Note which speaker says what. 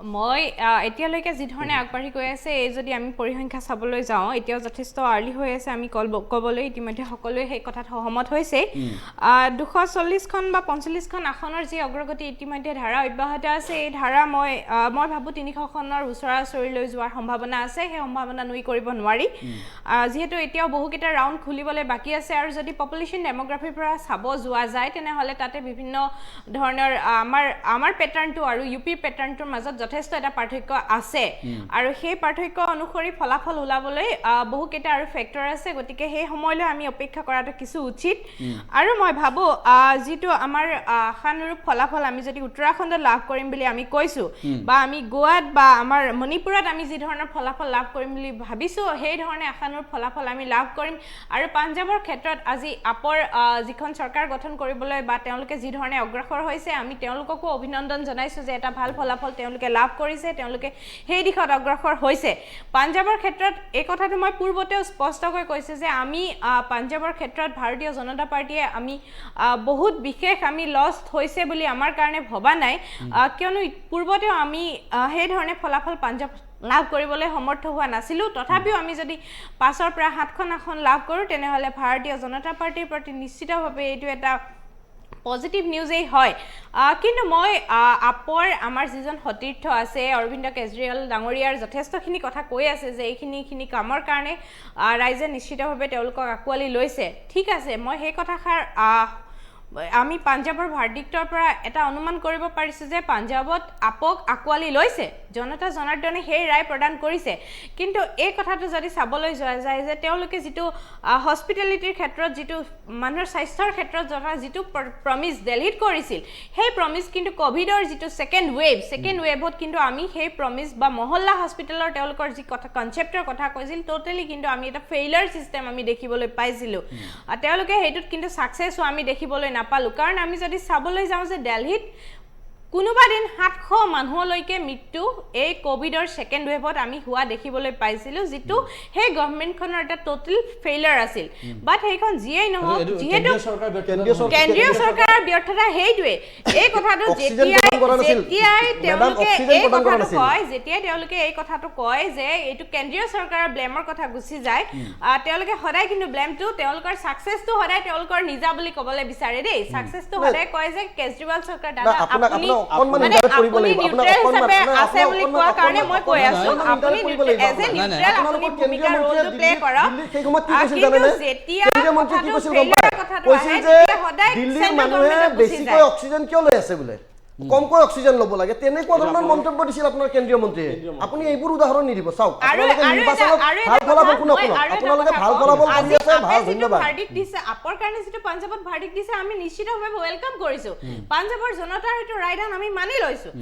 Speaker 1: মই এতিয়ালৈকে যি ধৰণে আগবাঢ়ি গৈ আছে এই যদি আমি পৰিসংখ্যা চাবলৈ যাওঁ এতিয়াও যথেষ্ট আৰ্লি হৈ আছে আমি ক'বলৈ ইতিমধ্যে সকলোৱে সেই কথাত সহমত হৈছে 240খন বা 45খন আসনৰ যি অগ্ৰগতি ইতিমধ্যে ধাৰা অব্যাহত আছে এই ধাৰা মই ভাবো 300খনৰ ওচৰা-ওচৰি লৈ যোৱাৰ সম্ভাৱনা আছে সেই সম্ভাৱনা নুই কৰিব নোৱাৰি যেহেতু এতিয়াও বহুকেইটা ৰাউণ্ড খুলিবলৈ বাকি আছে আৰু যদি পপুলেশ্যন ডেমোগ্ৰাফিৰ পৰা চাব যোৱা যায় তেনেহ'লে তাতে বিভিন্ন ধৰণৰ আমাৰ পেটাৰ্নটো আৰু ইউপি পেটাৰ্নটোৰ মাজত যথেষ্ট এটা পাৰ্থক্য আছে আৰু সেই পাৰ্থক্য অনুসৰি ফলাফল ওলাবলৈ বহুকেইটা আৰু ফেক্টৰ আছে গতিকে সেই সময়লৈ আমি অপেক্ষা কৰাটো কিছু উচিত আৰু মই ভাবো যিটো আমাৰ আশানুৰূপ ফলাফল আমি যদি উত্তৰাখণ্ডত লাভ কৰিম বুলি আমি কৈছো বা আমি গোৱাত বা আমাৰ মণিপুৰত আমি যি ধৰণৰ ফলাফল লাভ কৰিম বুলি ভাবিছো সেই ধৰণে আশানুৰূপ ফলাফল আমি লাভ কৰিম আৰু পাঞ্জাবৰ ক্ষেত্ৰত আজি আপৰ যিখন চৰকাৰ গঠন কৰিবলৈ বা তেওঁলোকে যি ধৰণে অগ্ৰসৰ হৈছে আমি তেওঁলোককো অভিনন্দন জনাইছো যে এটা ভাল ফলাফল তেওঁলোকে লাভ কৰিছে তেওঁলোকে সেই দিশত অগ্ৰসৰ হৈছে পাঞ্জাবৰ ক্ষেত্ৰত এই কথাটো মই পূৰ্বতেও স্পষ্টকৈ কৈছে যে আমি পাঞ্জাবৰ ক্ষেত্ৰত ভাৰতীয় জনতা পাৰ্টিয়ে আমি বহুত বিশেষ আমি লষ্ট হৈছে বুলি আমাৰ কাৰণে ভবা নাই কিয়নো পূৰ্বতেও আমি সেই ধৰণে ফলাফল পাঞ্জাব লাভ কৰিবলৈ সমৰ্থ হোৱা নাছিলো তথাপিও আমি যদি 5ৰ পৰা 7খন আসন লাভ কৰো তেনেহলে ভাৰতীয় জনতা পাৰ্টিৰ প্ৰতি নিশ্চিতভাৱে এইটো এটা পজিটিভ নিউজেই হয় কিন্তু মই আপৰ আমাৰ যিজন সতীৰ্থ আছে অৰবিন্দ কেজৰিৱাল ডাঙৰীয়াৰ যথেষ্টখিনি কথা কৈ আছে যে এইখিনি কামৰ কাৰণে ৰাইজে নিশ্চিতভাৱে তেওঁলোকক আঁকোৱালি লৈছে ঠিক আছে মই সেই কথাষাৰ আমি পাঞ্জাবৰ ভাৰ্ডিক্টৰ পৰা এটা অনুমান কৰিব পাৰিছো যে পাঞ্জাবত আপক আঁকোৱালি লৈছে জনতা জনাৰ্দনে সেই ৰায় প্ৰদান কৰিছে কিন্তু এই কথাটো যদি চাবলৈ যোৱা যায় যে তেওঁলোকে যিটো হস্পিটেলিটিৰ ক্ষেত্ৰত যিটো মানুহৰ স্বাস্থ্যৰ ক্ষেত্ৰত যিটো প্ৰমিস দিল্লীত কৰিছিল সেই প্ৰমিস কিন্তু কোভিডৰ যিটো সেকেন্ড ৱেভত কিন্তু আমি সেই প্ৰমিস বা মহল্লা হস্পিটেলৰ তেওঁলোকৰ যি কথা কনসেপ্টৰ কথা কৈছিল টোটালি কিন্তু আমি এটা ফেইলাৰ সিস্টেম আমি দেখিবলৈ পাইছিলো তেওঁলোকে হেইটোত কিন্তু সাকসেস আমি দেখিবলৈ নাপালো কাৰণ আমি যদি চাবলৈ যাওঁ যে দিল্লীত কোনোবা দিন 700 মানুহলৈকে মৃত্যু এই কোভিডৰ সেকেন্ড ৱেভত আমি হোৱা দেখিবলৈ পাইছিলো যেটো হে গভৰ্ণমেণ্টখনৰ এটা টোটাল ফেইলাৰ আছিল বাট হেখন জিএই নহওক যেহেতু কেন্দ্ৰীয় চৰকাৰৰ ব্যৰ্থতা হেইটোৱে এই কথাটো যেতিয়াই তেওঁলোকে এই কথাটো কয় যেতিয়াই তেওঁলোকে এই কথাটো কয় যে এইটো কেন্দ্ৰীয় চৰকাৰৰ ব্লেমৰ কথা গুছি যায় তেওঁলোকে সদায় কিন্তু ব্লেমটো তেওঁলোকৰ সাকসেসটো সদায় তেওঁলোকৰ নিজা বুলি ক'বলৈ বিচাৰে দেই সাকসেসটো সদায় কয় যে কেজৰিৱাল চৰকাৰ দাদা আপুনি মানে আপুনি নিউট্ৰেল হিচাপে আছে বুলি কোৱা কাৰণে মই কৈ আছো আপুনি এজ এ নিউট্ৰেল আপুনি ভূমিকা ৰোলটো প্লে কৰক সেই সময়ত কি কৈছিল জানেনে কেন্দ্ৰীয় মন্ত্ৰী কি কৈছিল গম পায় কৈছিল যে দিল্লীৰ মানুহে বেছিকৈ অক্সিজেন কিয় লৈ আছে বোলে কমকৈ অক্সিজেন ল'ব লাগে তেনেকুৱা ধৰণৰ মন্তব্য দিছিল আপোনাৰ কেন্দ্ৰীয় মন্ত্ৰীয়ে আপুনি এইবোৰ উদাহৰণ নিদিব চাওক আপোনালোকে নিৰ্বাচনত ভাল ফলাফল শুনক আপোনালোকে ভাল ফলাফল কৰি আছে ভাল ধন্যবাদ ভাৰ্ডিক্ট দিছে আপৰ কাৰণে যেটো পাঞ্জাবত ভাৰ্ডিক্ট দিছে আমি নিশ্চিতভাৱে ওয়েলকাম কৰিছো পাঞ্জাবৰ জনতাৰ হেতু ৰায়দান আমি মানি লৈছো